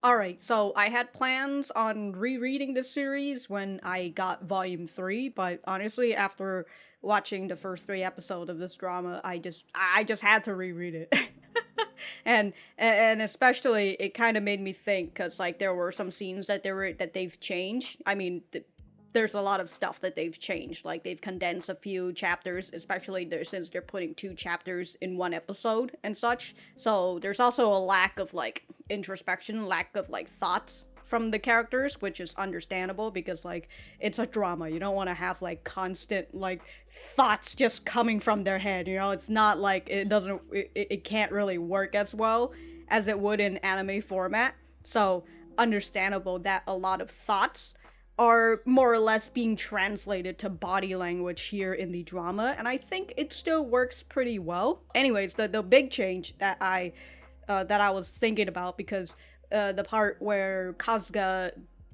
Alright, so I had plans on rereading the series when I got volume 3, but honestly, after watching the first 3 episodes of this drama, I just had to reread it. And especially it kind of made me think cuz like there were some scenes that they've changed. I mean, there's a lot of stuff that they've changed. Like they've condensed a few chapters, especially since they're putting 2 chapters in one episode and such. So there's also a lack of like introspection, lack of like thoughts from the characters, which is understandable because like it's a drama. You don't want to have like constant like thoughts just coming from their head. You know, it's not like it can't really work as well as it would in anime format. So understandable that a lot of thoughts are more or less being translated to body language here in the drama, and I think it still works pretty well. Anyways, the big change that I was thinking about, because the part where Kasuga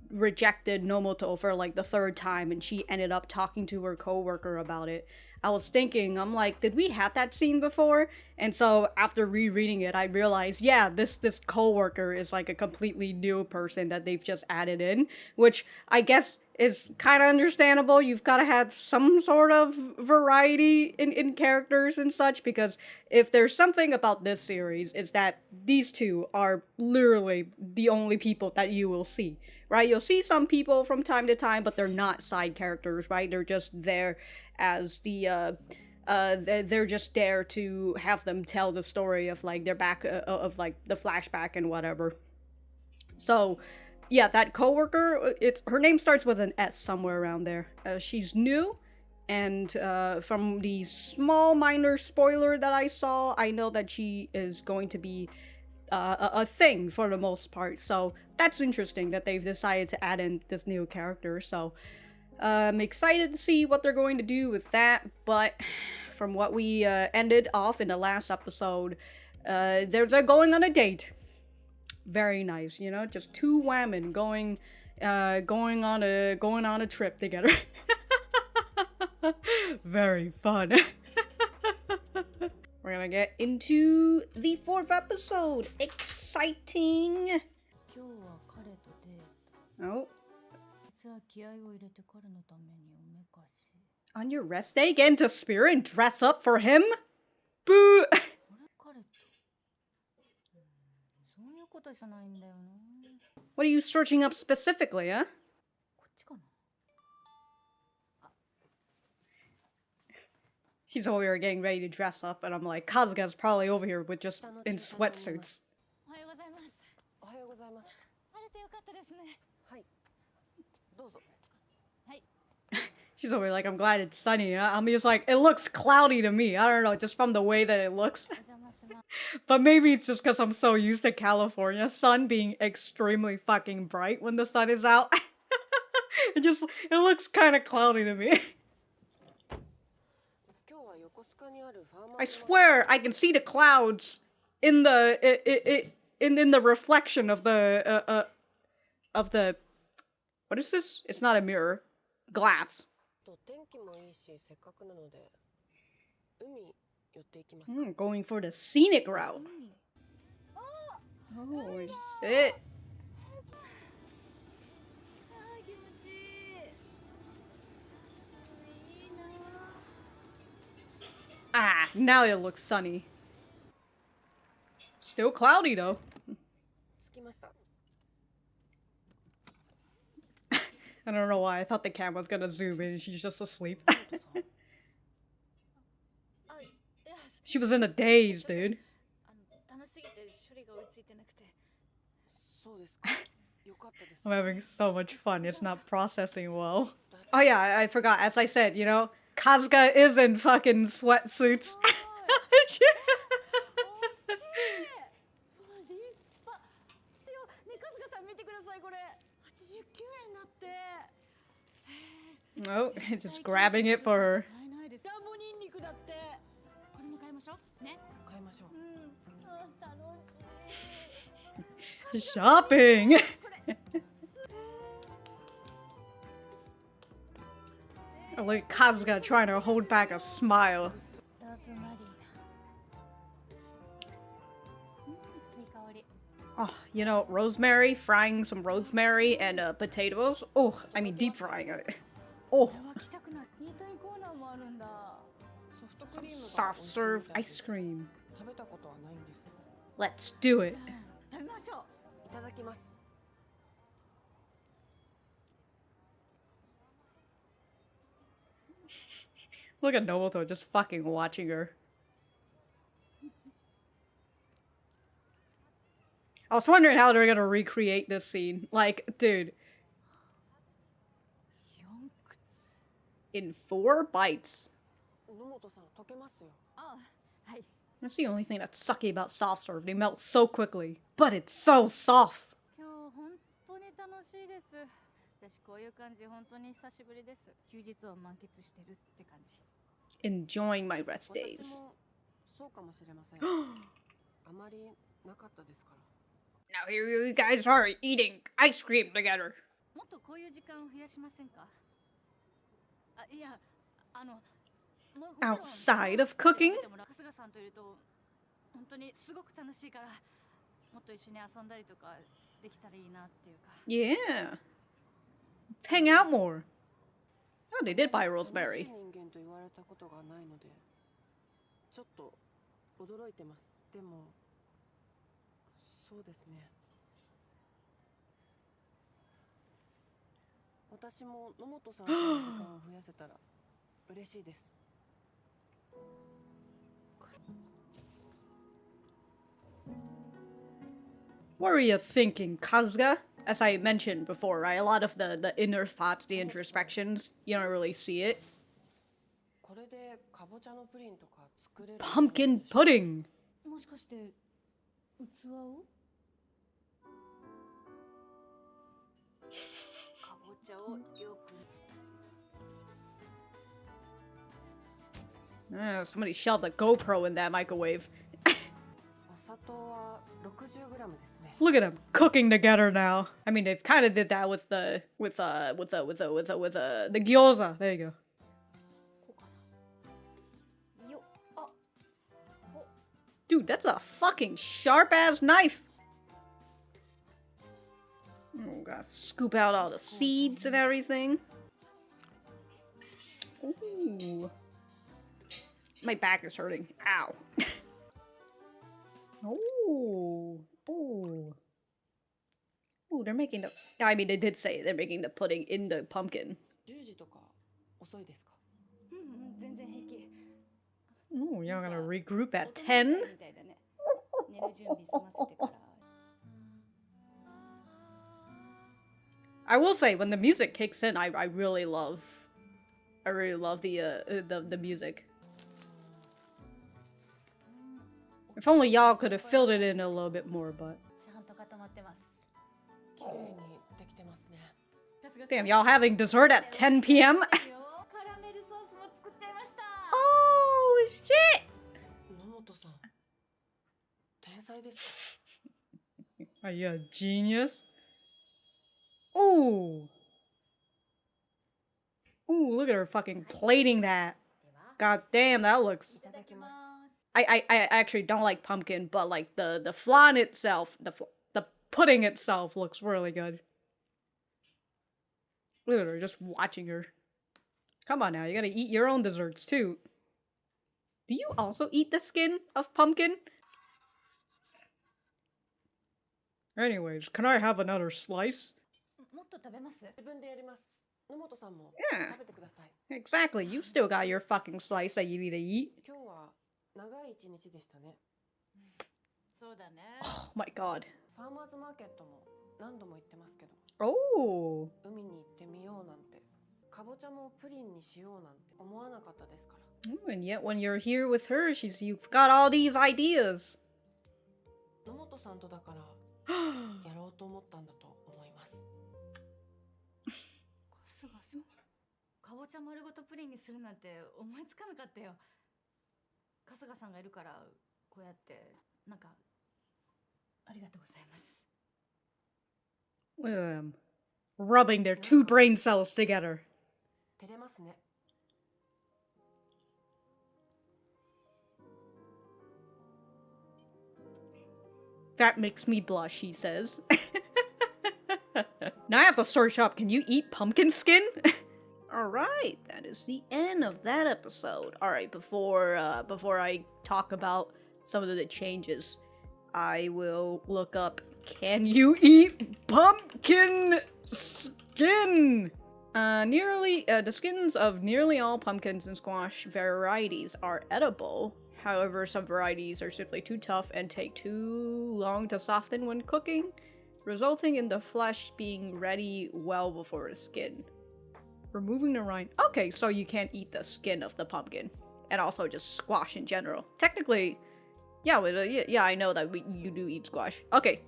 rejected Nomoto for like the 3rd time and she ended up talking to her coworker about it. I was thinking, I'm like, did we have that scene before? And so after rereading it, I realized, yeah, this coworker is like a completely new person that they've just added in, which I guess is kind of understandable. You've got to have some sort of variety in characters and such, because if there's something about this series, is that these two are literally the only people that you will see, right? You'll see some people from time to time, but they're not side characters, right? They're just there as they're just there to have them tell the story of like their back of like the flashback and whatever. So yeah, that coworker, it's her name starts with an S somewhere around there. She's new, and from the small minor spoiler that I saw, I know that she is going to be a thing for the most part. So that's interesting that they've decided to add in this new character. So I'm excited to see what they're going to do with that. But from what we ended off in the last episode, they're going on a date. Very nice, you know, just 2 women going on a trip together. Very fun. We're gonna get into the 4th episode. Exciting. Oh. On your rest day, get into spirit and dress up for him? Boo! What are you searching up specifically, huh? She's over here getting ready to dress up, and I'm like, Kazuga's probably over here with just in sweatsuits. She's over here like, I'm glad it's sunny. I'm just like, it looks cloudy to me. I don't know, just from the way that it looks. But maybe it's just because I'm so used to California sun being extremely fucking bright when the sun is out. It looks kind of cloudy to me. I swear I can see the clouds in the in the reflection of the what is this? It's not a mirror. Glass. Going for the scenic route. Oh shit. Ah, now it looks sunny. Still cloudy though. I don't know why. I thought the camera's gonna zoom in and she's just asleep. She was in a daze, dude. I'm having so much fun. It's not processing well. Oh yeah, I forgot. As I said, you know, Kasuga is in fucking sweatsuits. Oh, just grabbing it for her. Shopping! Like Kasuga trying to hold back a smile. Oh, you know, rosemary, frying some rosemary and potatoes. Oh, I mean deep frying it. Oh, some soft serve ice cream. Let's do it. Look at Nomoto just fucking watching her. I was wondering how they're gonna recreate this scene. Like, dude. In 4 bites. That's the only thing that's sucky about soft serve. They melt so quickly. But it's so soft. Enjoying my rest days. Now here you guys are eating ice cream together. Outside of cooking? Yeah. Let's hang out more. Oh, they did buy rosemary. What were you thinking, Kasuga? As I mentioned before, right? A lot of the inner thoughts, the introspections, you don't really see it. Pumpkin pudding! Somebody shoved a GoPro in that microwave. Look at them cooking together now. I mean, they've kind of did that with the gyoza. There you go. Dude, that's a fucking sharp ass knife. Oh, gotta scoop out all the seeds and everything. Ooh. My back is hurting. Ow. Oh. Oh. Oh, they're making the... I mean, they did say they're making the pudding in the pumpkin. Oh, y'all gonna regroup at 10? I will say, when the music kicks in, I really love the music. If only y'all could have filled it in a little bit more, but... Damn, y'all having dessert at 10 p.m.? Oh, shit! Are you a genius? Ooh! Ooh, look at her fucking plating that. God damn, that looks... I actually don't like pumpkin, but like the flan itself, the pudding itself looks really good. Look at her, just watching her. Come on now, you gotta eat your own desserts too. Do you also eat the skin of pumpkin? Anyways, can I have another slice? Yeah. Exactly, you still got your fucking slice that you need to eat. Oh my god. Oh. Ooh, and yet when you're here with her, you've got all these ideas. Rubbing their 2 brain cells together. That makes me blush, he says. Now I have to search up, can you eat pumpkin skin? Alright, that is the end of that episode. Alright, before I talk about some of the changes, I will look up, can you eat pumpkin skin? The skins of nearly all pumpkins and squash varieties are edible. However, some varieties are simply too tough and take too long to soften when cooking, resulting in the flesh being ready well before the skin. Removing the rind. Okay, so you can't eat the skin of the pumpkin, and also just squash in general. Technically, yeah, I know that you do eat squash. Okay,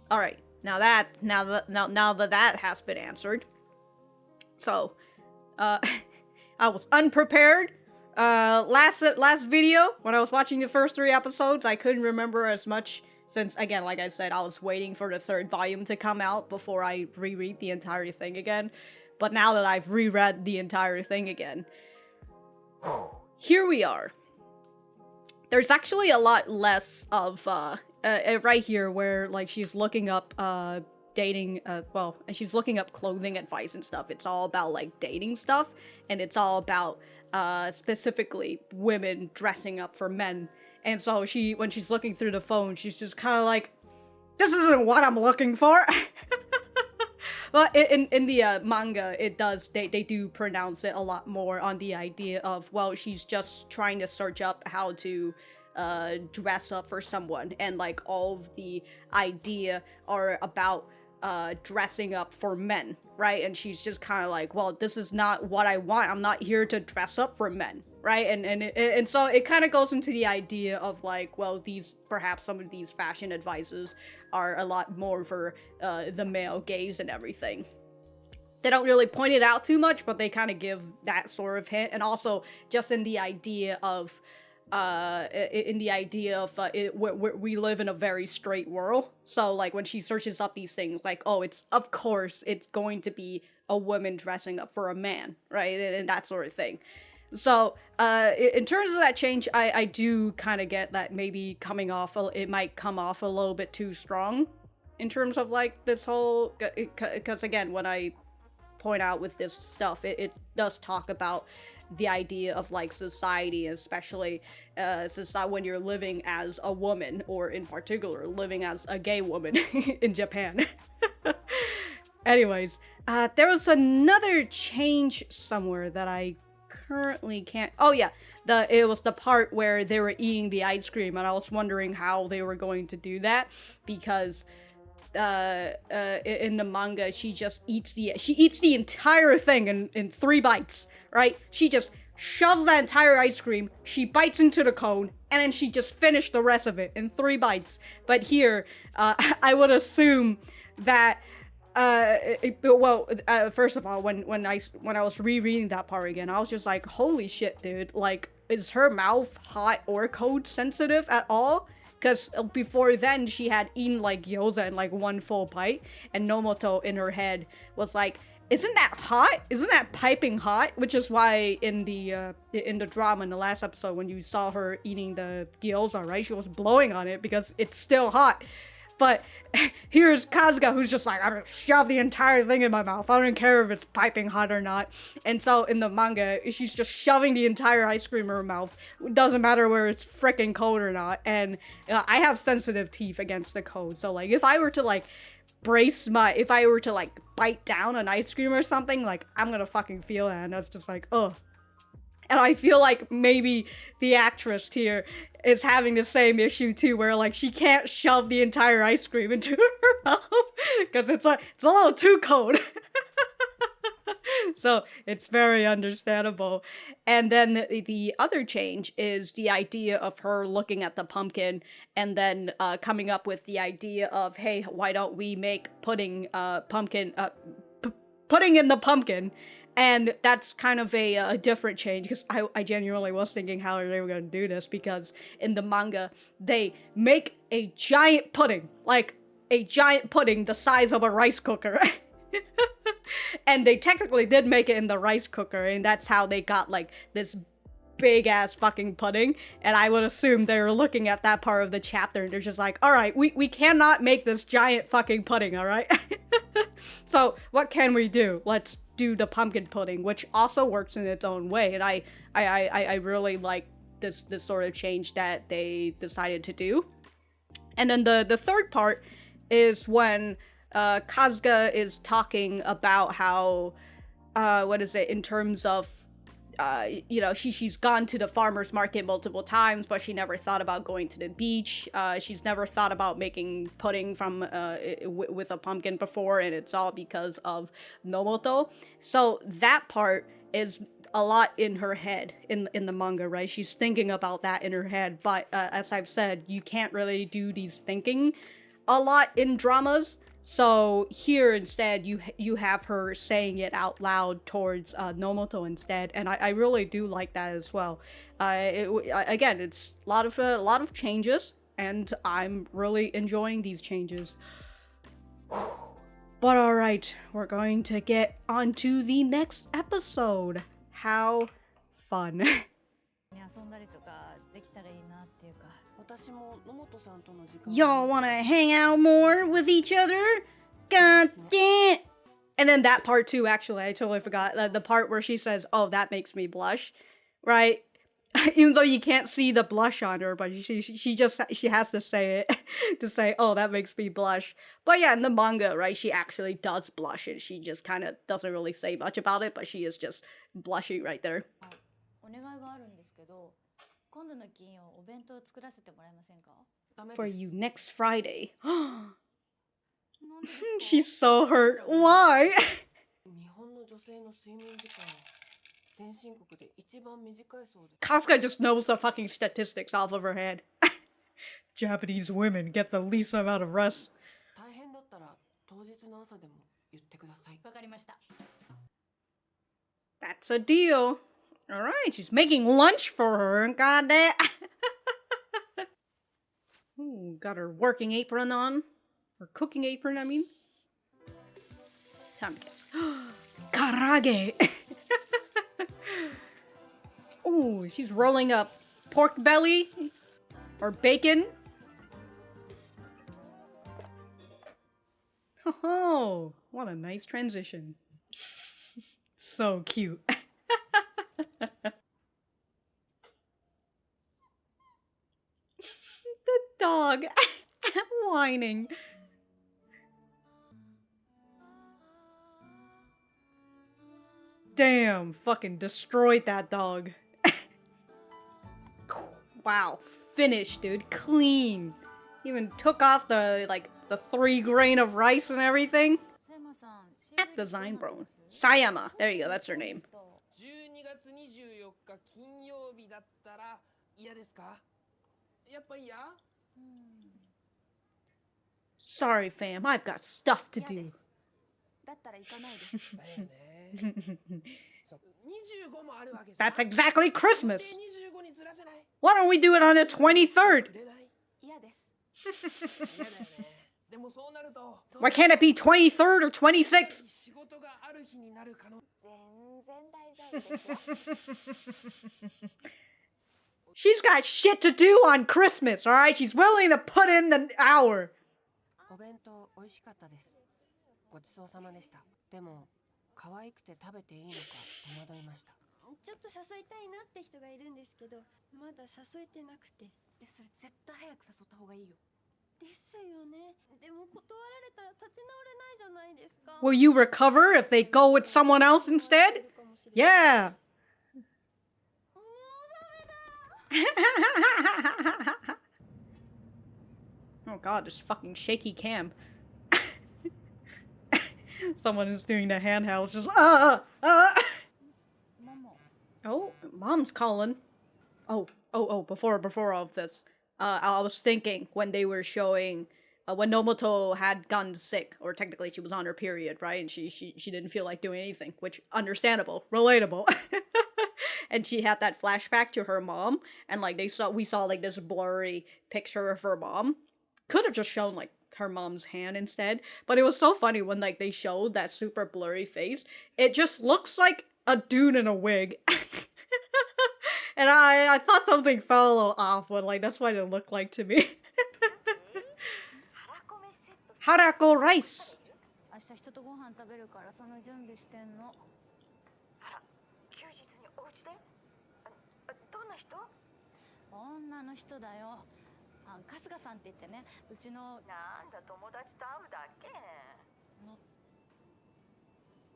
all right. Now that that has been answered. So, I was unprepared. Last video, when I was watching the first 3 episodes, I couldn't remember as much since, again, like I said, I was waiting for the 3rd volume to come out before I reread the entire thing again. But now that I've reread the entire thing again, here we are. There's actually a lot less of, right here where, like, she's looking up, dating, and she's looking up clothing advice and stuff. It's all about, like, dating stuff, and it's all about, specifically women dressing up for men. And so when she's looking through the phone, she's just kind of like, this isn't what I'm looking for. Well, in the manga, they do pronounce it a lot more on the idea of, well, she's just trying to search up how to dress up for someone, and like all of the idea are about dressing up for men, right? And she's just kind of like, well, this is not what I want. I'm not here to dress up for men, right? And so it kind of goes into the idea of like, well, perhaps some of these fashion advices are a lot more for the male gaze and everything. They don't really point it out too much, but they kind of give that sort of hint. And also just in the idea of we live in a very straight world. So like when she searches up these things, like, oh, of course it's going to be a woman dressing up for a man, right? And that sort of thing. So in terms of that change, I do kind of get that maybe it might come off a little bit too strong in terms of like this whole, because again, when I point out with this stuff, it does talk about the idea of like society, especially when you're living as a woman, or in particular living as a gay woman in Japan. Anyways, there was another change somewhere that I currently can't. Oh yeah, it was the part where they were eating the ice cream, and I was wondering how they were going to do that, because in the manga, she eats the entire thing in 3 bites, right? She just shoves that entire ice cream, she bites into the cone, and then she just finished the rest of it in 3 bites. But here, I would assume that, first of all, when I was rereading that part again, I was just like, holy shit, dude, like, is her mouth hot or cold sensitive at all? Because before then, she had eaten, like, gyoza in, like, 1 full bite, and Nomoto in her head was like, isn't that hot? Isn't that piping hot? Which is why in the drama in the last episode, when you saw her eating the gyoza, right, she was blowing on it because it's still hot. But here's Kasuga, who's just like, I'm gonna shove the entire thing in my mouth. I don't care if it's piping hot or not. And so in the manga, she's just shoving the entire ice cream in her mouth. It doesn't matter where it's freaking cold or not. And I have sensitive teeth against the cold. So like, if I were to like bite down an ice cream or something, like, I'm gonna fucking feel that. And that's just like, ugh. And I feel like maybe the actress here is having the same issue too, where like she can't shove the entire ice cream into her mouth because it's a little too cold. So it's very understandable. And then the other change is the idea of her looking at the pumpkin and then coming up with the idea of, hey, why don't we make pudding in the pumpkin? And that's kind of a different change, because I genuinely was thinking how they were going to do this, because in the manga, they make a giant pudding the size of a rice cooker. And they technically did make it in the rice cooker, and that's how they got like this big ass fucking pudding, and I would assume they were looking at that part of the chapter and they're just like, alright, we cannot make this giant fucking pudding, alright? So what can we do? Let's do the pumpkin pudding, which also works in its own way, and I really like this sort of change that they decided to do. And then the third part is when Kasuga is talking about how in terms of you know, she's gone to the farmer's market multiple times, but she never thought about going to the beach. She's never thought about making pudding from with a pumpkin before, and it's all because of Nomoto. So that part is a lot in her head in the manga, right? She's thinking about that in her head, but as I've said, you can't really do these thinking a lot in dramas. So here instead, you have her saying it out loud towards Nomoto instead, and I really do like that as well. Again, it's a lot of changes, and I'm really enjoying these changes. But all right, we're going to get on to the next episode. How fun! Y'all wanna hang out more with each other? God damn! And then that part too, actually, I totally forgot. The part where she says, oh, that makes me blush, right? Even though you can't see the blush on her, but she has to say it, to say, oh, that makes me blush. But yeah, in the manga, right, she actually does blush, and she just kind of doesn't really say much about it, but she is just blushing right there. For you next Friday. She's so hurt. Why? Kasuga just knows the fucking statistics off of her head. Japanese women get the least amount of rest. That's a deal. Alright, she's making lunch for her. God damn. Ooh, got her working apron on. Her cooking apron, I mean. Time to get... Karage! Ooh, she's rolling up pork belly. Or bacon. Oh, what a nice transition. So cute. The dog whining. Damn, fucking destroyed that dog. Wow, finished, dude. Clean. Even took off the 3 grain of rice and everything. At Design Bro. Sayama. There you go, that's her name. Sorry, fam. I've got stuff to do. That's exactly Christmas. Why don't we do it on the 23rd? Why can't it be 23rd or 26th? She's got shit to do on Christmas, alright? She's willing to put in an hour. Will you recover if they go with someone else instead? Yeah. Oh god, this fucking shaky cam. Someone is doing the handhelds, just Oh, mom's calling. Oh, before all of this. I was thinking when they were showing when Nomoto had gotten sick, or technically she was on her period, right? And she didn't feel like doing anything, which understandable, relatable. And she had that flashback to her mom, and like we saw like this blurry picture of her mom. Could have just shown like her mom's hand instead, but it was so funny when like they showed that super blurry face. It just looks like a dude in a wig. And I thought something fell a little off, but like that's what it looked like to me. Harako rice. 明日人とご飯食べるからその準備してんの。あら、休日にお家で？どんな人？女の人だよ。春日さんって言ってね、うちのなんだ友達と会うだけ。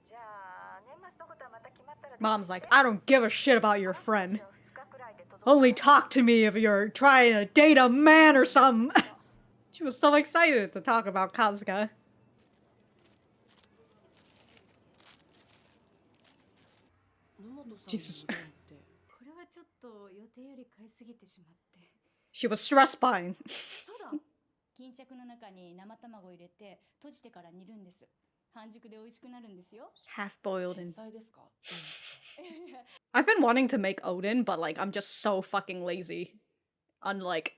じゃあ年末のことはまた決まったら。Mom's like, I don't give a shit about your friend. Only talk to me if you're trying to date a man or something. She was so excited to talk about Kasuga. Jesus. She was stress buying. 巾着の中に生卵入れて閉じてから煮るんです。半熟で美味しくなるんですよ。Half boiled and I've been wanting to make Odin, but like I'm just so fucking lazy. Unlike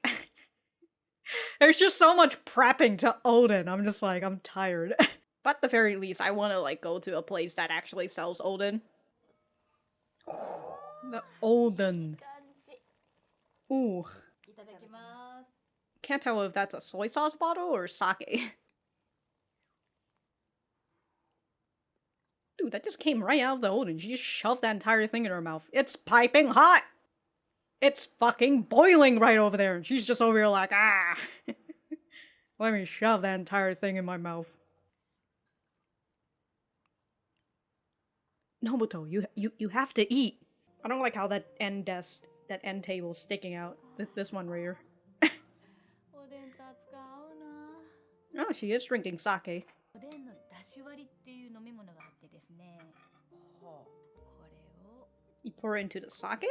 there's just so much prepping to Odin. I'm just like I'm tired. But at the very least, I want to like go to a place that actually sells Odin. The Odin. Ooh. Can't tell if that's a soy sauce bottle or sake. Dude, that just came right out of the Odin. She just shoved that entire thing in her mouth. It's piping hot! It's fucking boiling right over there. And she's just over here like, ah! Let me shove that entire thing in my mouth. Nomoto, you have to eat. I don't like how that end desk, that end table is sticking out. This one right here. Oh, she is drinking sake. You pour it into the sake?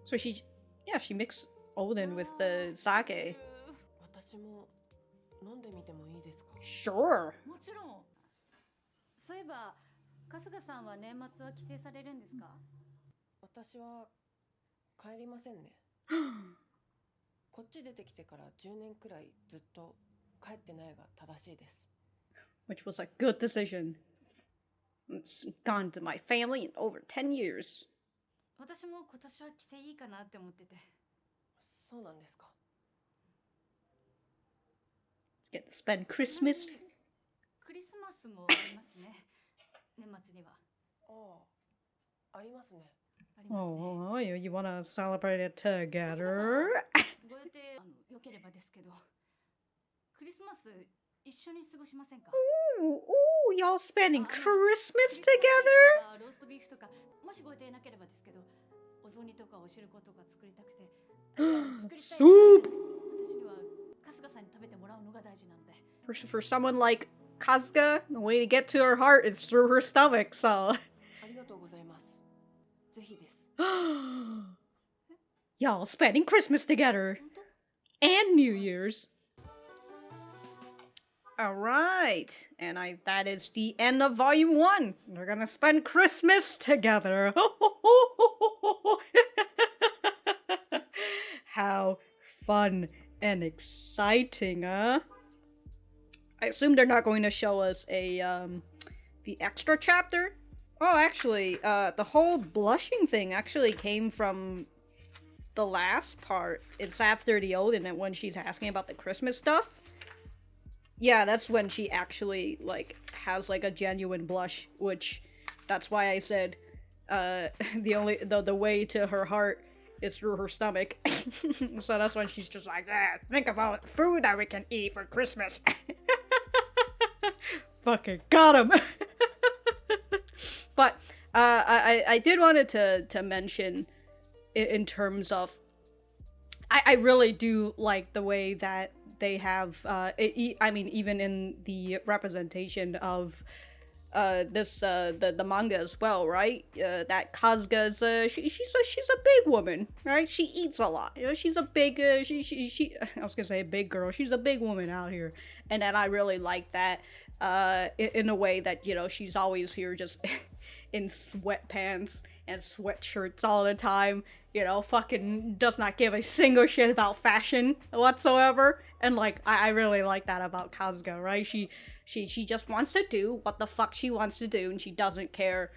So she mixed Odin with the sake. Sure. そういえば、春日さんは年末は帰省されるんですか？私は帰りませんね。こっち出てきてから10年くらいずっと帰ってないが正しいです。Which was a good decision. It's gone to my family in over 10 years. 私も今年は帰省いいかなって思ってて。そうなんですか。Let's get to spend Christmas. クリスマスもありますね。年末には。ありますね。Oh, you want to celebrate it together? ご予定良ければですけど、クリスマス一緒に過ごしませんか？ Ooh, y'all spending Christmas together? ローストビーフとか、もしご予定なければですけど、お雑煮とかお汁粉とか作りたくて。Soup! 私には春日さんに食べてもらうのが大事なので。For someone like Kasuga, the way to get to her heart is through her stomach, so. ありがとうございます。ぜひです。Y'all spending Christmas together. And New Year's. Alright, and that is the end of Volume 1. We're gonna spend Christmas together. How fun and exciting, huh? I assume they're not going to show us the extra chapter. Oh, actually, the whole blushing thing actually came from the last part. It's after the Odin and when she's asking about the Christmas stuff. Yeah, that's when she actually, like, has, like, a genuine blush, which, that's why I said, the way to her heart is through her stomach. So that's when she's just like, think about food that we can eat for Christmas. Fucking got him! But, I did wanted to mention, in terms of, I really do like the way that they have, I mean, even in the representation of the manga as well, right? That Kasuga's she's a big woman, right? She eats a lot. You know, she's a big she I was gonna say a big girl. She's a big woman out here, and then I really like that in a way that, you know, she's always here just in sweatpants and sweatshirts all the time. You know, fucking does not give a single shit about fashion whatsoever. And, like, I really like that about Kasuga, right? She just wants to do what the fuck she wants to do, and she doesn't care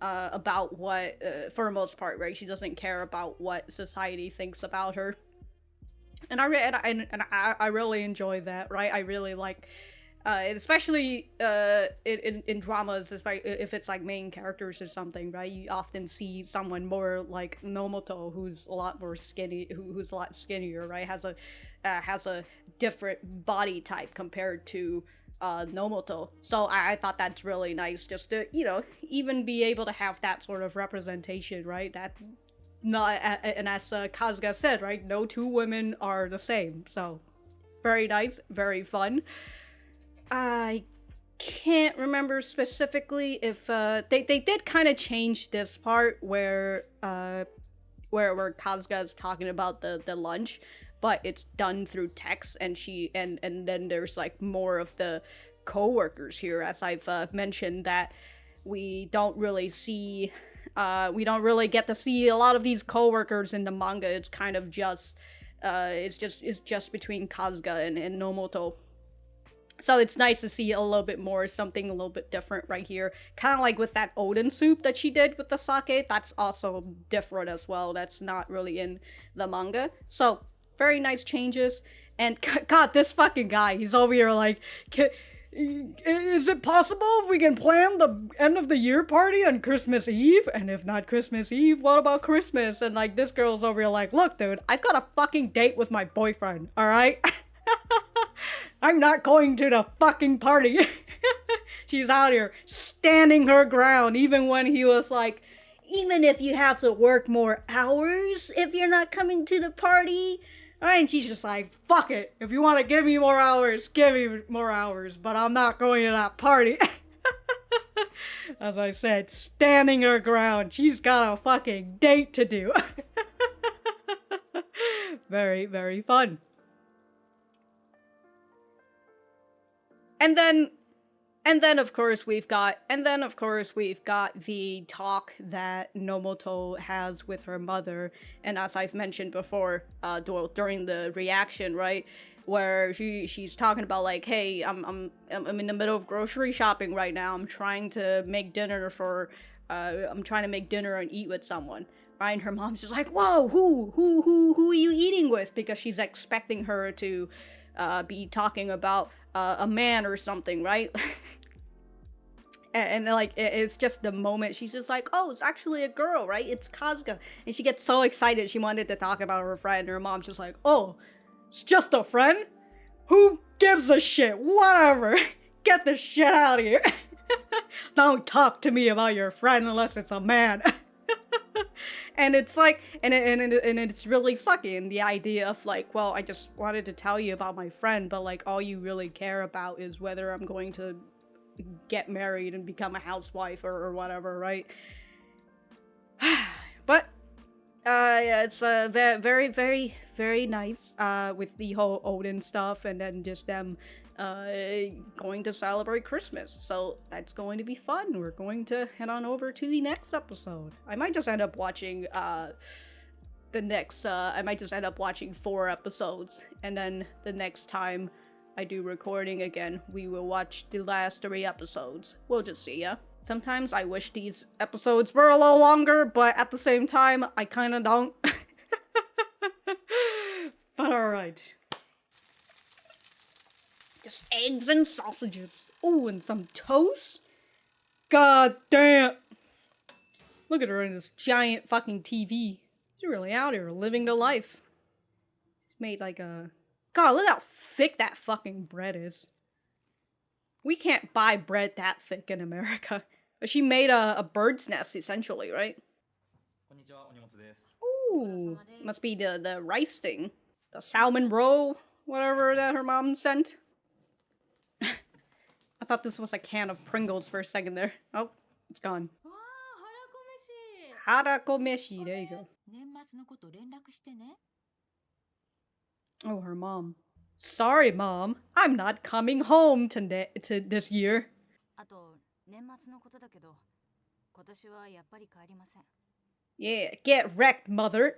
about what, for the most part, right? She doesn't care about what society thinks about her. And I really enjoy that, right? I really like, especially in dramas, especially if it's like main characters or something, right? You often see someone more like Nomoto, who's a lot more skinny, who's a lot skinnier, right? Has a different body type compared to Nomoto. So I thought that's really nice, just to, you know, even be able to have that sort of representation, right? That not, and as Kasuga said, right, no two women are the same. So very nice, very fun. I can't remember specifically if they did kind of change this part where Kasuga is talking about the lunch, but it's done through text, and then there's like more of the co-workers here, as I've mentioned, that we don't really see. We don't really get to see a lot of these co-workers in the manga. It's kind of just it's just between Kasuga and Nomoto. So it's nice to see a little bit more, something a little bit different right here. Kind of like with that Odin soup that she did with the sake. That's also different as well. That's not really in the manga. So very nice changes. And God, this fucking guy, he's over here like, is it possible if we can plan the end of the year party on Christmas Eve? And if not Christmas Eve, what about Christmas? And like, this girl's over here like, look, dude, I've got a fucking date with my boyfriend, alright? I'm not going to the fucking party. She's out here standing her ground, even when he was like, even if you have to work more hours if you're not coming to the party. Alright, and she's just like, fuck it. If you want to give me more hours, give me more hours. But I'm not going to that party. As I said, standing her ground. She's got a fucking date to do. Very, very fun. And then of course we've got the talk that Nomoto has with her mother, and as I've mentioned before, during the reaction, right, where she's talking about like, hey, I'm in the middle of grocery shopping right now. I'm trying to make dinner and eat with someone. Right, and her mom's just like, whoa, who are you eating with? Because she's expecting her to be talking about a man or something, right? and like, it's just the moment she's just like, oh, it's actually a girl, right? It's Kasuga. And she gets so excited she wanted to talk about her friend, and her mom's just like, oh, it's just a friend? Who gives a shit? Whatever. Get the shit out of here. Don't talk to me about your friend unless it's a man. And it's like, and it's really sucky, and the idea of like, well, I just wanted to tell you about my friend, but like, all you really care about is whether I'm going to get married and become a housewife or whatever, right? But yeah, it's very, very, very nice with the whole Odin stuff, and then just them going to celebrate Christmas. So that's going to be fun. We're going to head on over to the next episode. I might just end up watching I might just end up watching 4 episodes, and then the next time I do recording again, we will watch the last 3 episodes. We'll just see, yeah? Sometimes I wish these episodes were a little longer, but at the same time, I kinda don't. But alright. Just eggs and sausages. Oh, and some toast? God damn! Look at her in this giant fucking TV. She's really out here living the life. She's made like a... God, look how thick that fucking bread is. We can't buy bread that thick in America. But she made a bird's nest, essentially, right? Ooh, must be the rice thing. The salmon roll, whatever that her mom sent. I thought this was a can of Pringles for a second there. Oh, it's gone. Harakomeshi, there you go. Oh, her mom. Sorry, Mom. I'm not coming home to this year. Yeah, get wrecked, mother.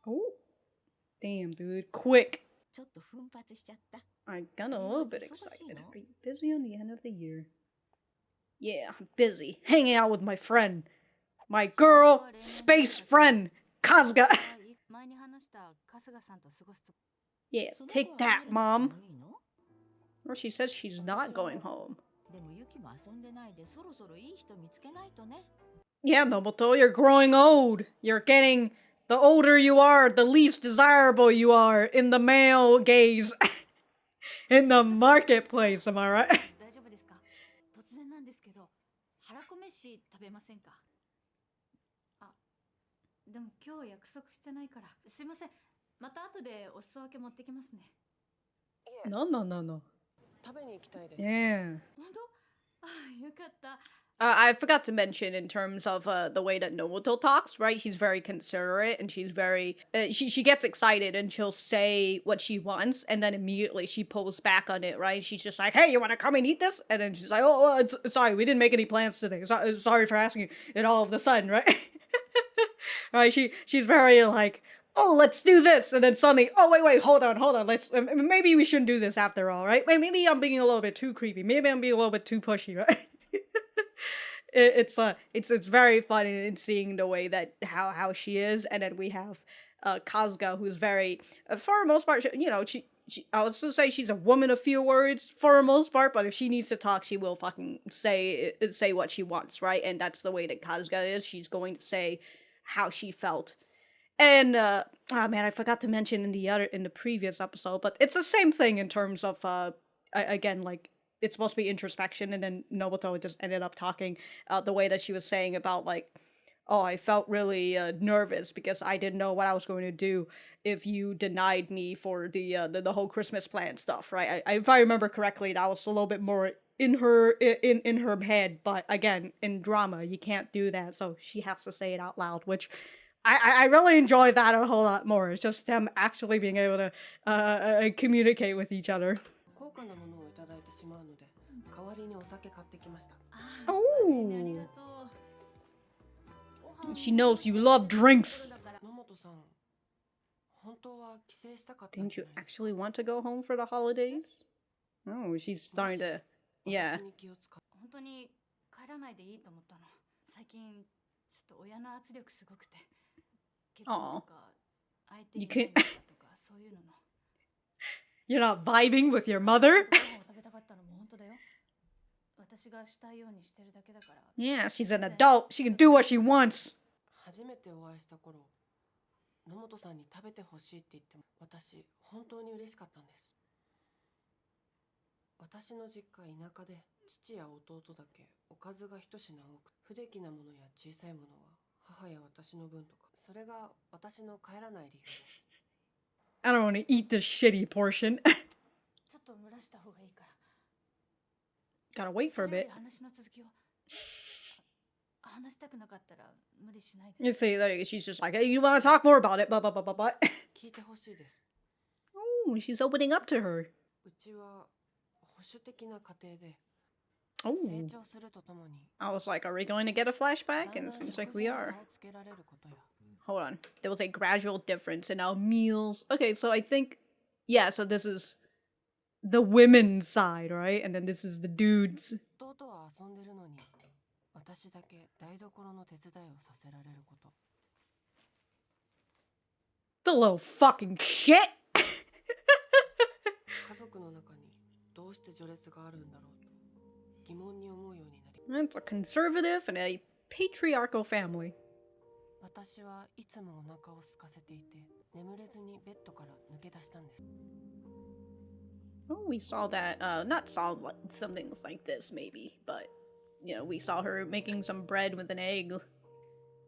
Oh. Damn, dude. Quick. I got a little bit excited. Are you busy on the end of the year? Yeah, I'm busy hanging out with my friend. My girl, space friend, Kasuga. 前に話した春日さんと過ごすと Yeah, take that, mom. Or she says she's not going home. でもユキも遊んでないでそろそろいい人見つけないとね Yeah, Nomoto, you're growing old. You're getting... The older you are, the least desirable you are in the male gaze. In the marketplace, am I right? 大丈夫ですか突然なんですけど腹こ飯食べませんかあでも今日約束してないからすいませんまた後でお裾分け持ってきますね No, no, no, no. 食べに行きたいです。 Yeah. 本当あよかった I forgot to mention in terms of the way that Nomoto talks, right? She's very considerate and she's very... she gets excited and she'll say what she wants and then immediately she pulls back on it, right? She's just like, hey, you want to come and eat this? And then she's like, oh, sorry, we didn't make any plans today. Sorry for asking you. And all of a sudden, right? Right? She's very like... Oh, let's do this, and then suddenly, oh wait, hold on, let's maybe we shouldn't do this after all, right? Maybe I'm being a little bit too creepy. Maybe I'm being a little bit too pushy, right? It's very funny in seeing the way that how she is, and then we have Kasuga, who's very for the most part, you know, she I was to say she's a woman of few words for the most part, but if she needs to talk, she will fucking say what she wants, right? And that's the way that Kasuga is. She's going to say how she felt. And oh man, I forgot to mention in the previous episode, but it's the same thing in terms of again, like it's supposed to be introspection, and then Nomoto just ended up talking the way that she was saying about like, oh, I felt really nervous because I didn't know what I was going to do if you denied me for the whole Christmas plan stuff, right? If I remember correctly, that was a little bit more in her head, but again, in drama, you can't do that, so she has to say it out loud, which. I really enjoy that a whole lot more. It's just them actually being able to communicate with each other. 高価なものをいただいてしまうので、代わりにお酒買ってきました。あありがとう She knows you love drinks. 野本さん、本当は帰省したかった。 Didn't you actually want to go home for the holidays? Oh, she's starting to... Yeah. 本当に帰らないでいいと思ったの。最近ちょっと親の圧力すごくて。結婚とか相手にとかそういうのの。You're not vibing with your mother? 食べたかったのも本当だよ。私がしたいようにしてるだけだから。Yeah, she's an adult. She can do what she wants. 初めてお会いした頃、野本さんに食べてほしいって言っても、私本当に嬉しかったんです。私の実家田舎で、父や弟だけおかずが一品多く、不出来なものや小さいものは母や私の分とか、それが私の帰らない理由です。I don't want to eat this shitty portion. ちょっと蒸らした方がいいから。Gotta wait for a bit. 話の続きを。話したくなかったら無理しないで。 You see, like, she's just like, hey, you want to talk more about it? But. 聞いてほしいです。 Oh, she's opening up to her. うちは保守的な家庭で。 Oh. 成長するとともに。 I was like, are we going to get a flashback? And it seems like we are. Hold on. There was a gradual difference in our meals. Okay, so I think, yeah, so this is the women's side, right? And then this is the dudes. 弟は遊んでるのに、私だけ台所の手伝いをさせられること。 The little fucking shit! 家族の中にどうして序列があるんだろうと疑問に思うようになり。 It's a conservative and a patriarchal family. 私はいつもお腹を空かせていて、眠れずにベッドから抜け出したんです。 Oh, we saw that, not saw something like this maybe, but, you know, we saw her making some bread with an egg.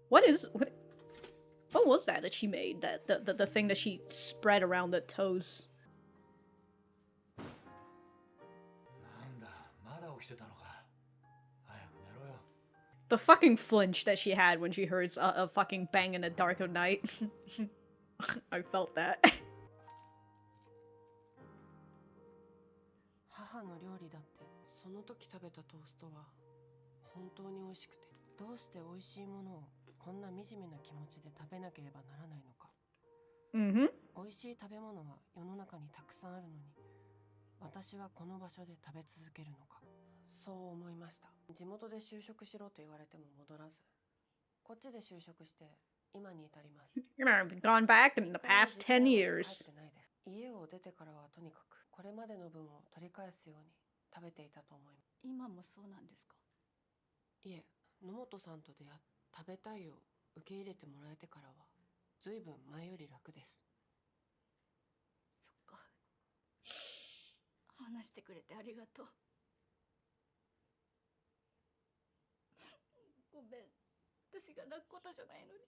What was that she made? The thing that she spread around the toast. The fucking flinch that she had when she heard a fucking bang in the dark of night. I felt that. 母の料理だってその時食べたトーストは本当に美味しくて、どうして美味しいものをこんな惨めな気持ちで食べなければならないのか。美味しい食べ物は世の中にたくさんあるのに、私はこの場所で食べ続けるのか。そう思いました。地元で就職しろと言われても戻らず、こっちで就職して今に至ります。I've gone back in the past 10 years. 帰ってないです。家を出てからはとにかくこれまでの分を取り返すように食べていたと思います。今もそうなんですか？いえ、野本さんと出会って食べたいを受け入れてもらえてからはずいぶん前より楽です。そっか。話してくれてありがとう。ごめん、私が泣くことじゃないのに。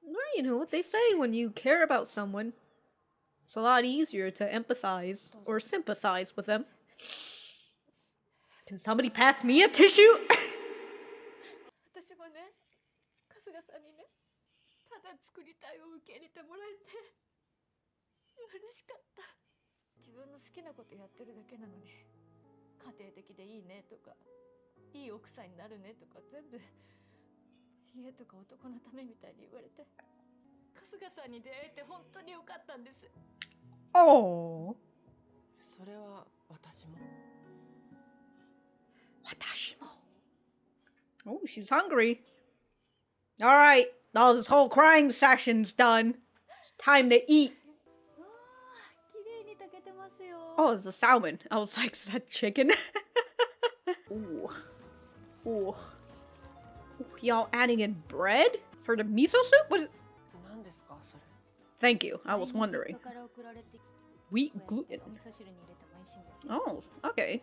Well, you know what they say, when you care about someone, it's a lot easier to empathize or sympathize with them. Can somebody pass me a tissue? 私もね、春日さんにね、ただ作りたいを受け入れてもらえて嬉しかった。自分の好きなことやってるだけなのに、家庭的でいいねとか、いい奥さんになるねとか、全部家とか男のためみたいに言われて、春日さんに出会えて本当に良かったんです。Oh. それは私も。Oh, she's hungry. All right, all this whole crying session's done. It's time to eat. 綺麗に炊けてますよ。 Oh, it's the salmon. I was like, is that chicken? Ooh. Ooh. Y'all adding in bread for the miso soup? What is... 何ですかそれ? Thank you. I was wondering. Wheat gluten. Oh, okay.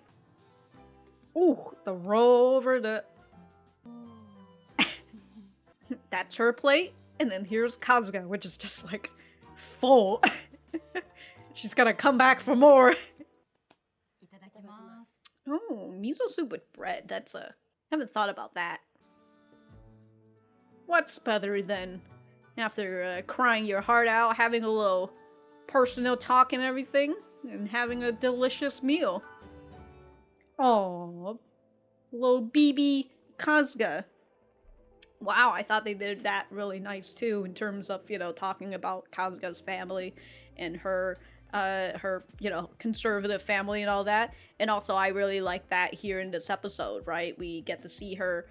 Ooh, the roll over the... That's her plate. And then here's Kasuga, which is just like full. She's gonna come back for more. Oh, miso soup with bread. That's a... Haven't thought about that. What's better than, after crying your heart out, having a little personal talk and everything, and having a delicious meal? Oh, little BB Kasuga. Wow, I thought they did that really nice too, in terms of, you know, talking about Kasuga's family and her, you know, conservative family and all that. And also, I really like that here in this episode, right? We get to see her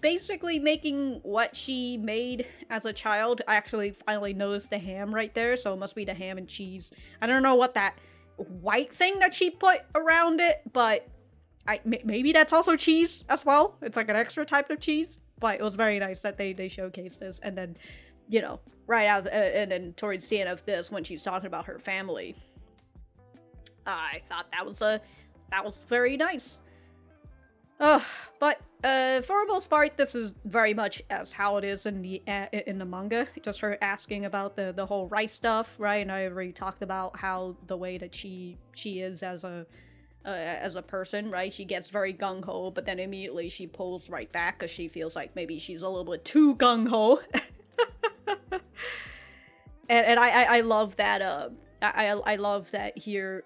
basically making what she made as a child. I actually finally noticed the ham right there, so it must be the ham and cheese. I don't know what that white thing that she put around it, but maybe that's also cheese as well. It's like an extra type of cheese. But it was very nice that they showcased this, and then, you know, right out and then towards the end of this, when she's talking about her family, I thought that was very nice. But for the most part, this is very much as how it is in the manga. Just her asking about the whole rice stuff, right? And I already talked about how the way that she is as a person, right? She gets very gung-ho, but then immediately she pulls right back because she feels like maybe she's a little bit too gung-ho. and I love that, I love that here,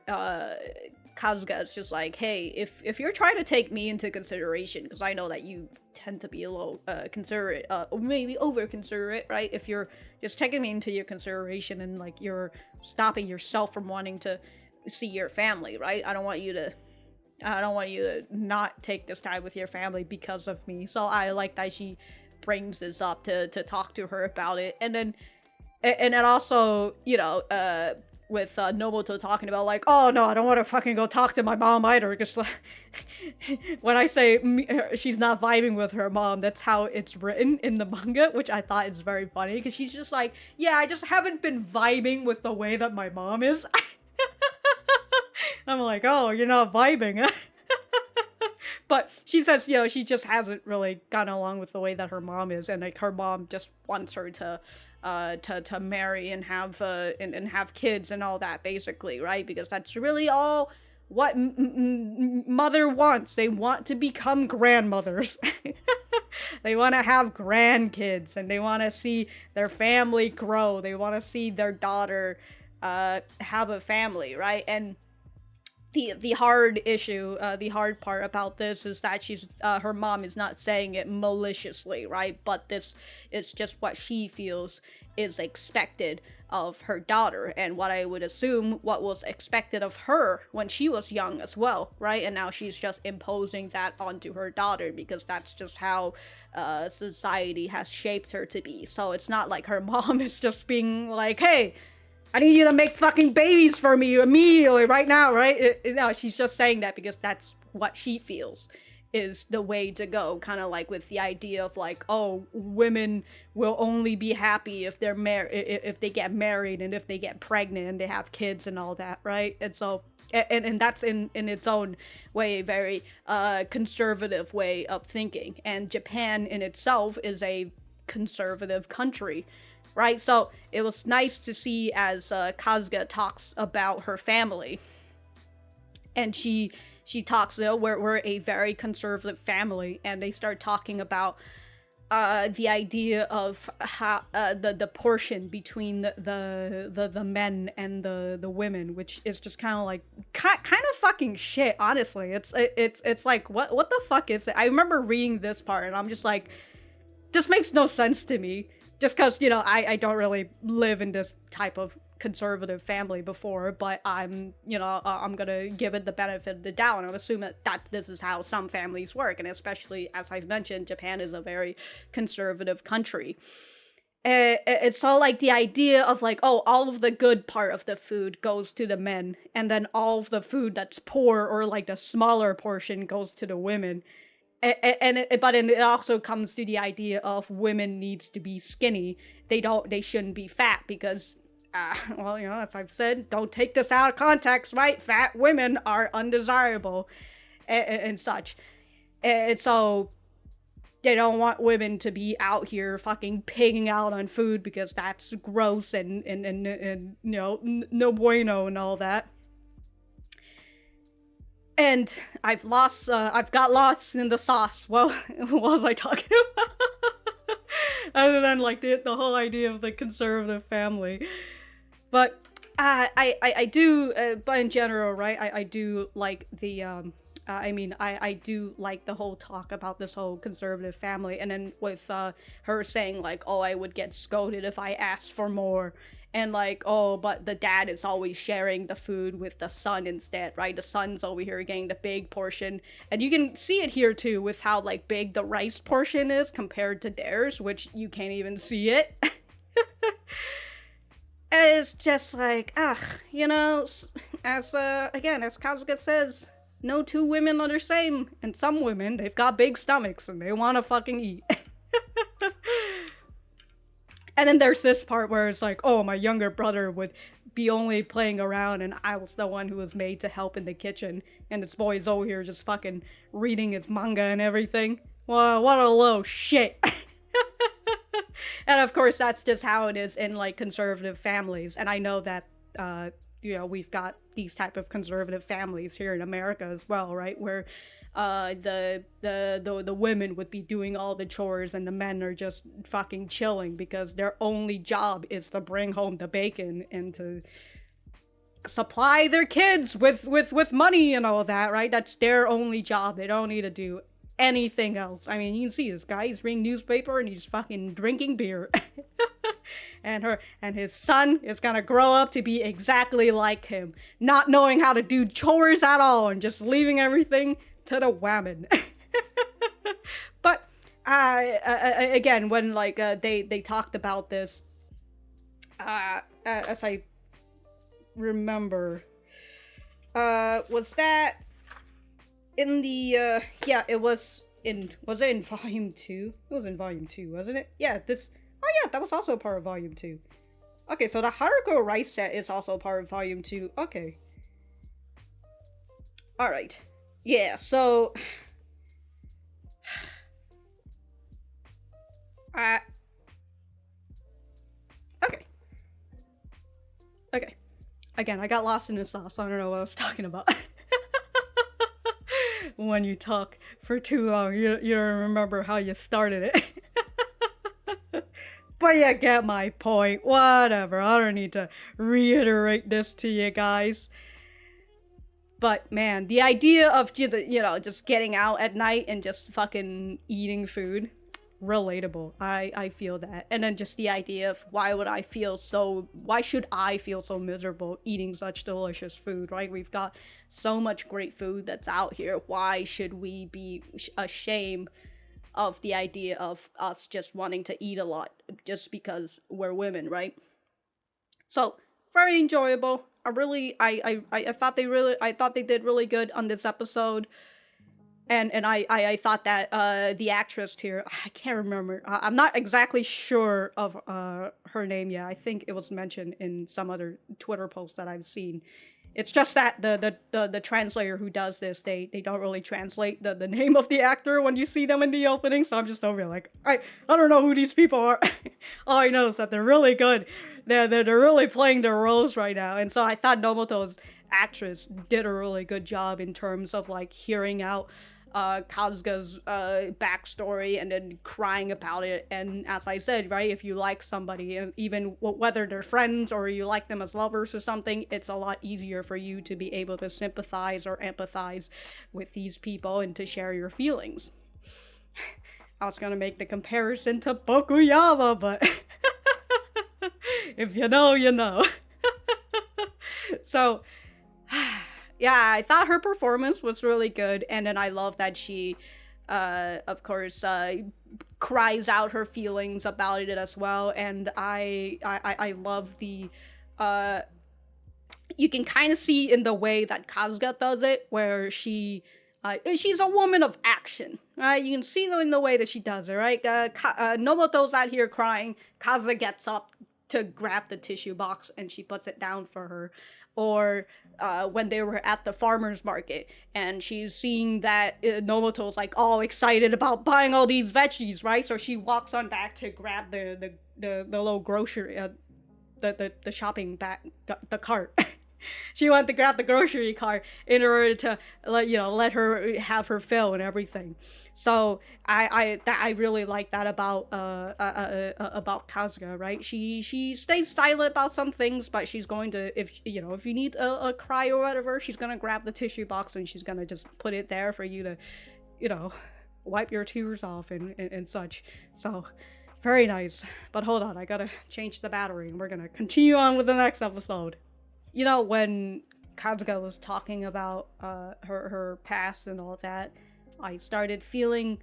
Kasuga is just like, hey, if you're trying to take me into consideration, because I know that you tend to be a little considerate, or maybe over-considerate, right? If you're just taking me into your consideration and like you're stopping yourself from wanting to see your family, right? I don't want you to not take this time with your family because of me. So I like that she brings this up to talk to her about it. And then also, you know, with Nomoto talking about like, oh no, I don't want to fucking go talk to my mom either, because like, when I say she's not vibing with her mom, that's how it's written in the manga, which I thought is very funny, because she's just like, yeah, I just haven't been vibing with the way that my mom is. I'm like, oh, you're not vibing. But she says, you know, she just hasn't really gotten along with the way that her mom is, and like her mom just wants her to marry and have and have kids and all that, basically, right? Because that's really all what mother wants. They want to become grandmothers. They want to have grandkids, and they want to see their family grow. They want to see their daughter have a family, right? And the hard issue, the hard part about this is that she's her mom is not saying it maliciously, right? But this is just what she feels is expected of her daughter, and what I would assume what was expected of her when she was young as well, right? And now she's just imposing that onto her daughter because that's just how society has shaped her to be. So it's not like her mom is just being like, hey, I need you to make fucking babies for me immediately, right now, right? No, she's just saying that because that's what she feels is the way to go. Kind of like with the idea of like, oh, women will only be happy if they're if they get married and if they get pregnant and they have kids and all that, right? And so, and that's in its own way a very conservative way of thinking. And Japan in itself is a conservative country. Right, so it was nice to see as Kasuga talks about her family, and she talks, you know, we're a very conservative family, and they start talking about the idea of how the portion between the men and the women, which is just kind of like kind of fucking shit. Honestly, it's like what the fuck is it? I remember reading this part, and I'm just like, this makes no sense to me. Just because, you know, I don't really live in this type of conservative family before, but I'm, you know, I'm gonna give it the benefit of the doubt, and I'm assuming that this is how some families work, and especially, as I've mentioned, Japan is a very conservative country. It's all like the idea of like, oh, all of the good part of the food goes to the men, and then all of the food that's poor or like the smaller portion goes to the women. But it also comes to the idea of women needs to be skinny. They shouldn't be fat because, well, you know, as I've said, don't take this out of context, right? Fat women are undesirable and such. And so they don't want women to be out here fucking pigging out on food because that's gross and you know, no bueno and all that. And I've got lost in the sauce. Well, what was I talking about? Other than like the whole idea of the conservative family. But I do, but in general, right? I do like the I do like the whole talk about this whole conservative family, and then with her saying like, oh, I would get scolded if I asked for more. And like, oh, but the dad is always sharing the food with the son instead, right? The son's over here getting the big portion. And you can see it here too with how like big the rice portion is compared to theirs, which you can't even see it. And it's just like, you know, as again, as Kasuga says, no two women are the same. And some women, they've got big stomachs and they want to fucking eat. And then there's this part where it's like, oh, my younger brother would be only playing around and I was the one who was made to help in the kitchen. And this boy is over here just fucking reading his manga and everything. Wow, what a low shit. And of course, that's just how it is in like conservative families. And I know that, you know, we've got these type of conservative families here in America as well, right? Where the women would be doing all the chores and the men are just fucking chilling because their only job is to bring home the bacon and to supply their kids with money and all that, right? That's their only job. They don't need to do anything else. I mean, you can see this guy, he's reading newspaper and he's fucking drinking beer. and his son is gonna grow up to be exactly like him, not knowing how to do chores at all and just leaving everything to the women. But again, when like they talked about this, as I remember, was that in the yeah, it was it in volume 2? It was in volume 2, wasn't it? Yeah, that was also part of volume 2. Okay, so the Haruko rice set is also part of volume 2. Okay. Alright. Yeah, so okay. Again, I got lost in the sauce. I don't know what I was talking about. When you talk for too long, you don't remember how you started it. But you get my point. Whatever. I don't need to reiterate this to you guys. But man, the idea of, just getting out at night and just fucking eating food, relatable. I feel that. And then just the idea of why should I feel so miserable eating such delicious food, right? We've got so much great food that's out here. Why should we be ashamed of the idea of us just wanting to eat a lot just because we're women, right? So, very enjoyable. I thought they did really good on this episode. And I thought that the actress here, I can't remember. I'm not exactly sure of her name yet. I think it was mentioned in some other Twitter post that I've seen. It's just that the translator who does this, they don't really translate the name of the actor when you see them in the opening. So I'm just over like, I don't know who these people are. All I know is that they're really good. They're really playing their roles right now. And so I thought Nomoto's actress did a really good job in terms of like hearing out Kasuga's backstory and then crying about it. And as I said, right, if you like somebody, and even whether they're friends or you like them as lovers or something, it's a lot easier for you to be able to sympathize or empathize with these people and to share your feelings. I was gonna make the comparison to Bokuyama, but if you know, you know. So yeah, I thought her performance was really good, and then I love that she, of course, cries out her feelings about it as well. And I love the, you can kind of see in the way that Kasuga does it, where she's a woman of action, right? You can see in the way that she does it, right? Nomoto's out here crying. Kasuga gets up to grab the tissue box and she puts it down for her. Or when they were at the farmer's market and she's seeing that Nomoto's like all excited about buying all these veggies, right? So she walks on back to grab the little grocery, the shopping bag, the cart. She wanted to grab the grocery cart in order to let her have her fill and everything. So I really like that about Kasuga, right? She stays silent about some things, but she's going to, if you need a cry or whatever, she's gonna grab the tissue box and she's gonna just put it there for you to wipe your tears off and such. So very nice. But hold on, I gotta change the battery and we're gonna continue on with the next episode. When Kasuga was talking about her past and all that, I started feeling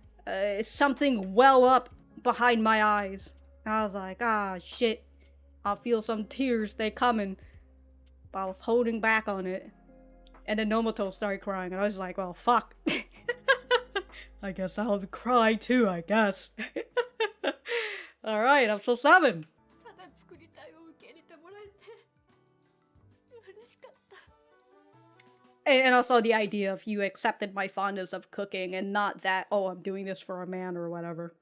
something well up behind my eyes. I was like, shit, I'll feel some tears, they coming. But I was holding back on it. And then Nomoto started crying, and I was like, well, fuck. I guess I'll cry too, I guess. Alright, episode 7. And also the idea of you accepted my fondness of cooking and not that, oh, I'm doing this for a man or whatever.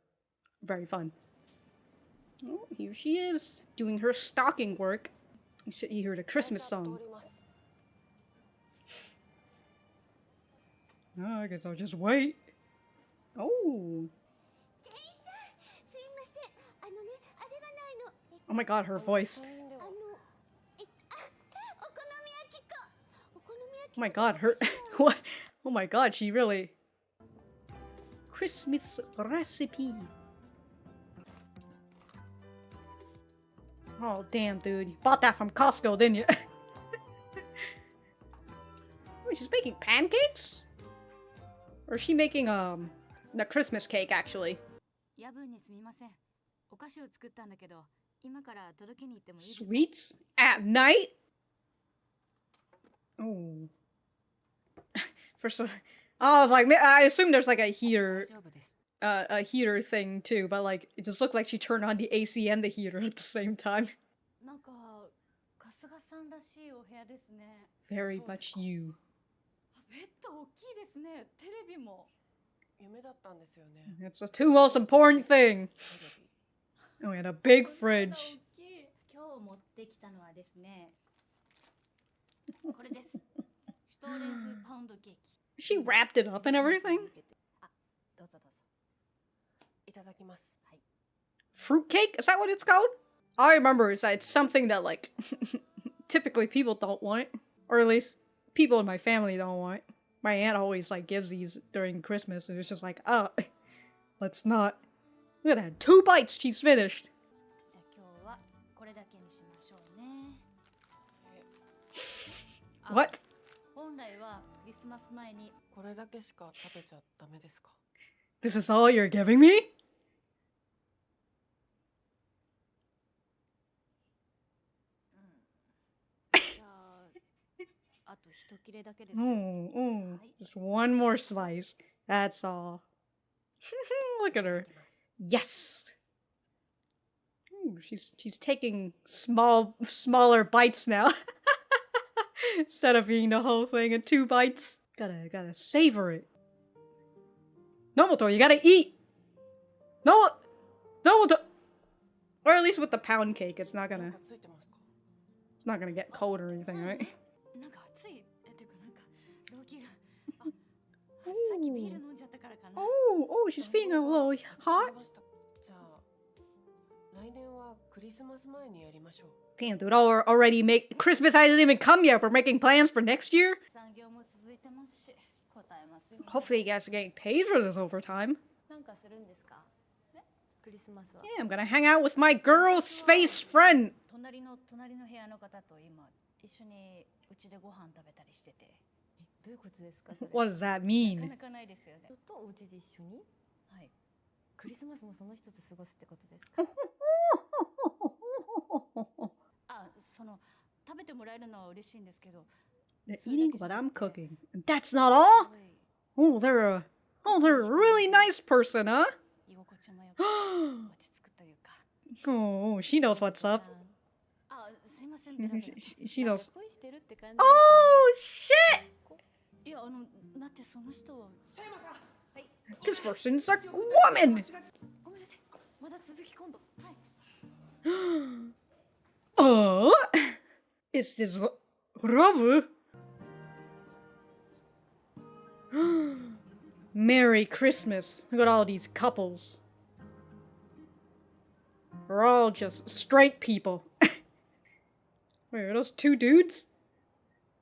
Very fun. Oh, here she is, doing her stocking work. You should hear the Christmas song. Oh, I guess I'll just wait. Oh. Oh my god, her voice. Oh my god, her what? Oh my god, she really Christmas recipe. Oh damn, dude, you bought that from Costco, didn't you? Wait, she's making pancakes? Or is she making the Christmas cake actually? Sweets at night? Oh. For some, I was like, I assume there's like a heater thing too, but like it just looked like she turned on the AC and the heater at the same time. Very much you. That's the two most important thing. Oh, and a big fridge. She wrapped it up and everything? Fruitcake? Is that what it's called? All I remember is that it's something that, like, typically people don't want. Or at least people in my family don't want. My aunt always like gives these during Christmas, and it's just like, oh, let's not. Look at that, 2 bites, she's finished. じゃあ今日はこれだけにしましょうね。What? 本来はクリスマス前にこれだけしか食べちゃダメですか？ This is all you're giving me? じゃああと一切れだけです。Just one more slice. That's all. Look at her. Yes. Ooh, she's taking smaller bites now. Instead of eating the whole thing in 2 bites. Gotta savor it. Nomoto, you gotta eat! Nomoto! Or at least with the pound cake, it's not gonna get cold or anything, right? なんか暑い。てかなんか動機がさっきビール飲んじゃったからかな。Oh, she's feeling a little hot. じゃあ来年はクリスマス前にやりましょう。 Damn, dude, already Christmas hasn't even come yet. We're making plans for next year. 残業も続いてますし、答えますよ。Hopefully you guys are getting paid for this overtime. なんかするんですか？クリスマスは。 Yeah, I'm gonna hang out with my girl space friend. 隣の部屋の方と今一緒にうちでご飯食べたりしてて。どういうことですか？それ。 What does that な mean? かなかないですよね。とお家で一緒に？はい。クリスマスもその人と過ごすってことですか？あ、その食べてもらえるのは嬉しいんですけど。 They're eating what I'm cooking. And that's not all? Oh, they're a really nice person, huh? 居心地もよく落ち着くというか。 Oh, she knows what's up. あ、すいません。 She knows. 恋してるって感じ。 Oh, shit! いや、だってその人は。 This person's a woman! ごめんなさい。まだ続き今度。はい。 Oh? Is this Ravu? Merry Christmas. Look at all these couples. We're all just straight people. Wait, are those 2 dudes?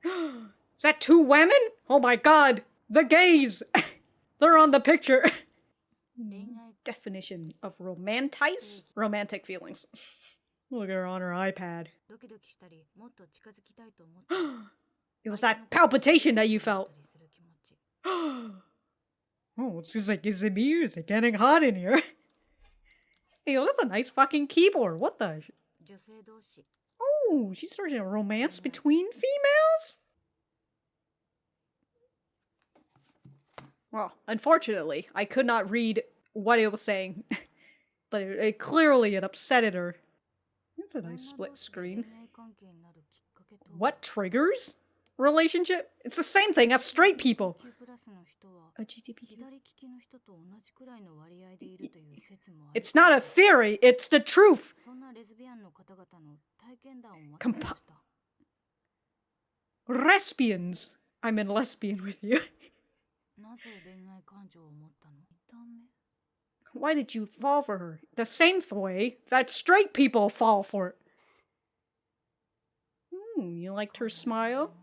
Is that 2 women? Oh my god! The gays! They're on the picture. Definition of romanticize? Romantic feelings. Look at her on her iPad. It was that palpitation that you felt. Oh, it's just like, is it me or is it getting hot in here? Hey, yo, that's a nice fucking keyboard. What the? Oh, she's starting a romance between females? Well, unfortunately, I could not read what it was saying. But it clearly upsetted her. That's a nice split screen. What triggers relationship? It's the same thing as straight people. It's not a theory, it's the truth. Lesbians. I'm in lesbian with you. Why did you fall for her? The same way that straight people fall for it. You liked her smile?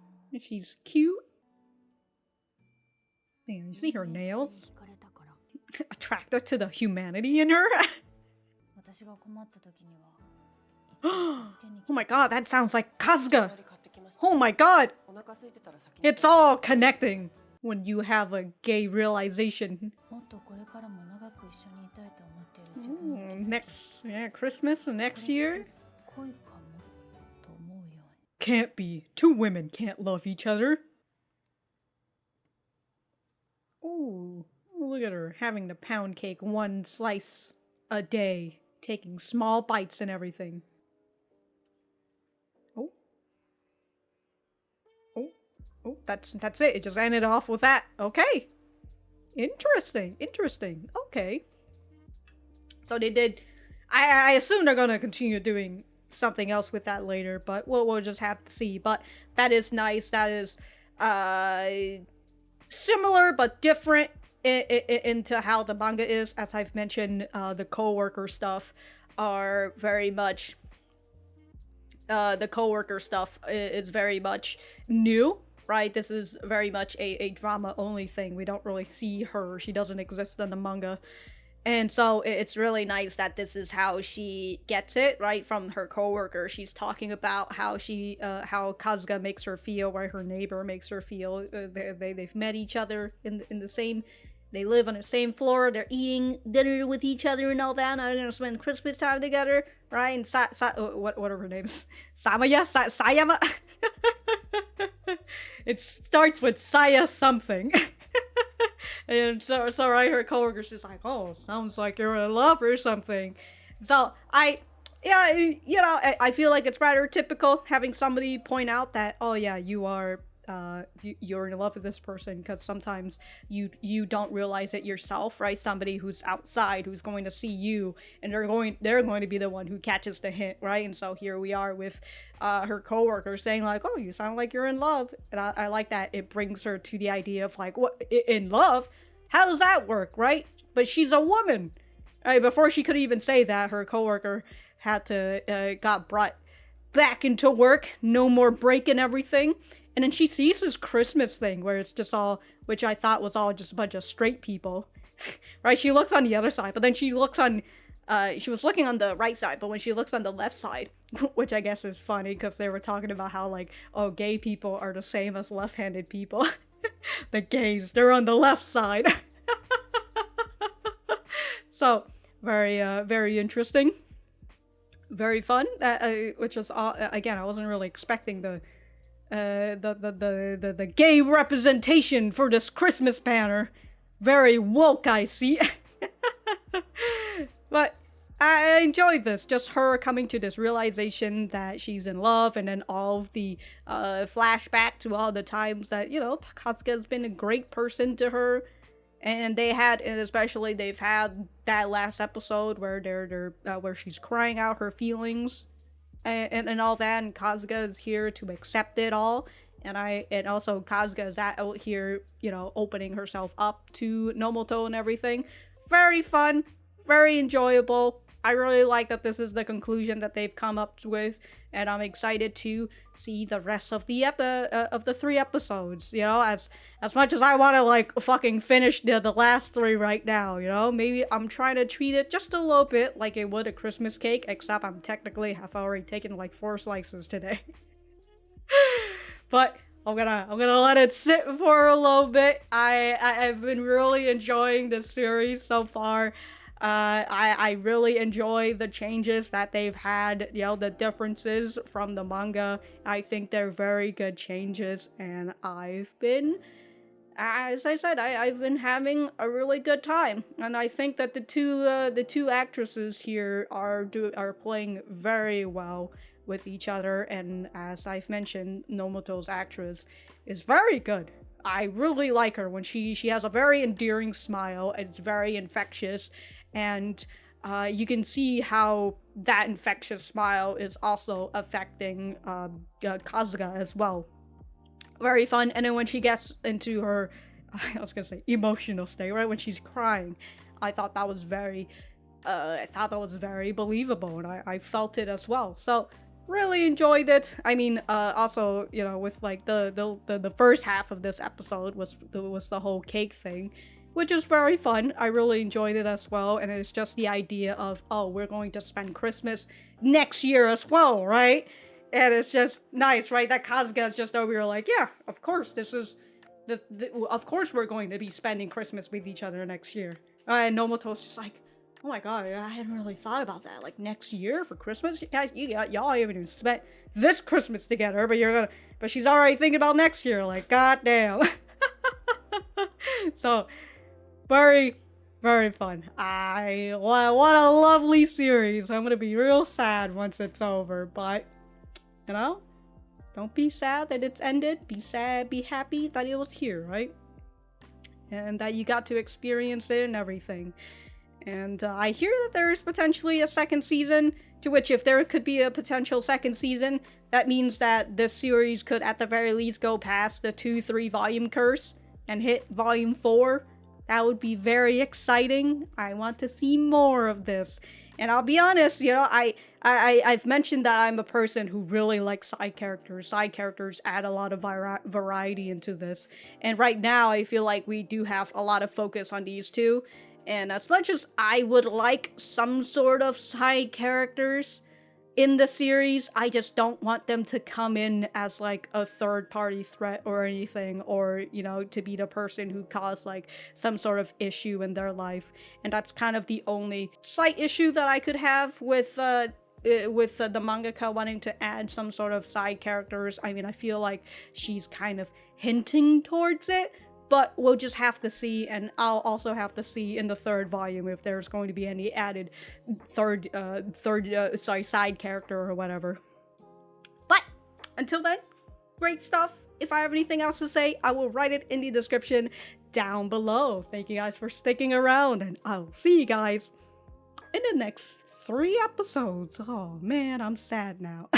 She's cute. Man, you see her nails? Attracted to the humanity in her? Oh my god, that sounds like Kasuga! Oh my god! It's all connecting when you have a gay realization. Christmas next year? Can't be. 2 women can't love each other. Ooh, look at her having the pound cake 1 slice a day, taking small bites and everything. Oh, that's it. It just ended off with that. Okay. Interesting. Okay. So they did. I assume they're gonna continue doing something else with that later, but we'll just have to see. But that is nice. That is similar but different into how the manga is. As I've mentioned, the co-worker stuff are very much the co-worker stuff is very much new right? This is very much a drama only thing. We don't really see her. She doesn't exist in the manga. And so it's really nice that this is how she gets it, right, from her coworker. She's talking about how how Kasuga makes her feel, right, her neighbor makes her feel. They've met each other in the same, they live on the same floor, they're eating dinner with each other and all that, and they're gonna spend Christmas time together, right, and what are her names? Sayama? It starts with Saya something. And so right, her coworker's just like, oh, sounds like you're in love or something. So I feel like it's rather typical having somebody point out that, oh yeah, you're in love with this person, because sometimes you don't realize it yourself, right? Somebody who's outside, who's going to see you, and they're going to be the one who catches the hint, right? And so here we are with her coworker saying like, oh, you sound like you're in love. And I like that it brings her to the idea of like, what, in love? How does that work, right? But she's a woman. Right, before she could even say that, her coworker had to got brought back into work, no more break and everything. And then she sees this Christmas thing where it's just all, which I thought was all just a bunch of straight people, right? She looks on the other side, but then she looks on, she was looking on the right side, but when she looks on the left side, which I guess is funny because they were talking about how like, oh, gay people are the same as left-handed people. The gays, they're on the left side. So, very interesting. Very fun, which was, again, I wasn't really expecting the gay representation for this Christmas banner. Very woke, I see. But I enjoyed this, just her coming to this realization that she's in love, and then all of the flashback to all the times that, you know, Kasuga's been a great person to her. And they've had that last episode where where she's crying out her feelings and all that, and Kasuga is here to accept it all, and also Kasuga is out here, you know, opening herself up to Nomoto and everything. Very fun, very enjoyable. I really like that this is the conclusion that they've come up with, and I'm excited to see the rest of the 3 episodes. You know, as much as I want to like fucking finish the last 3 right now, you know, maybe I'm trying to treat it just a little bit like it would a Christmas cake, except I'm technically have already taken like 4 slices today. But I'm gonna let it sit for a little bit. I've been really enjoying this series so far. I really enjoy the changes that they've had, you know, the differences from the manga. I think they're very good changes, and I've been, as I said, I've been having a really good time, and I think that the two actresses here are playing very well with each other, and as I've mentioned, Nomoto's actress is very good. I really like her when she has a very endearing smile. It's very infectious. And you can see how that infectious smile is also affecting Kasuga as well. Very fun. And then when she gets into her, I was gonna say emotional state, right? When she's crying, I thought that was very believable, and I felt it as well. So really enjoyed it. I mean, also, you know, with like the first half of this episode was the whole cake thing, which is very fun. I really enjoyed it as well, and it's just the idea of, oh, we're going to spend Christmas next year as well, right? And it's just nice, right? That Kasuga is just over here like, yeah, of course, this is, of course we're going to be spending Christmas with each other next year. And Nomoto's just like, oh my god, I hadn't really thought about that. Like, next year for Christmas? Guys, y'all haven't even spent this Christmas together, but she's already thinking about next year. Like, goddamn. So, very, very fun. What a lovely series. I'm gonna be real sad once it's over, but, you know, don't be sad that it's ended. Be sad, be happy that it was here, right? And that you got to experience it and everything. And I hear that there is potentially a second season, to which if there could be a potential second season, that means that this series could at the very least go past the 2-3 volume curse and hit volume 4. That would be very exciting. I want to see more of this. And I'll be honest, you know, I've mentioned that I'm a person who really likes side characters. Side characters add a lot of variety into this. And right now, I feel like we do have a lot of focus on these two. And as much as I would like some sort of side characters in the series, I just don't want them to come in as like a third party threat or anything, or, you know, to be the person who caused like some sort of issue in their life. And that's kind of the only slight issue that I could have with the mangaka wanting to add some sort of side characters. I mean, I feel like she's kind of hinting towards it, but we'll just have to see, and I'll also have to see in the third volume if there's going to be any added side character or whatever. But until then, great stuff. If I have anything else to say, I will write it in the description down below. Thank you guys for sticking around, and I'll see you guys in the next 3 episodes. Oh man, I'm sad now.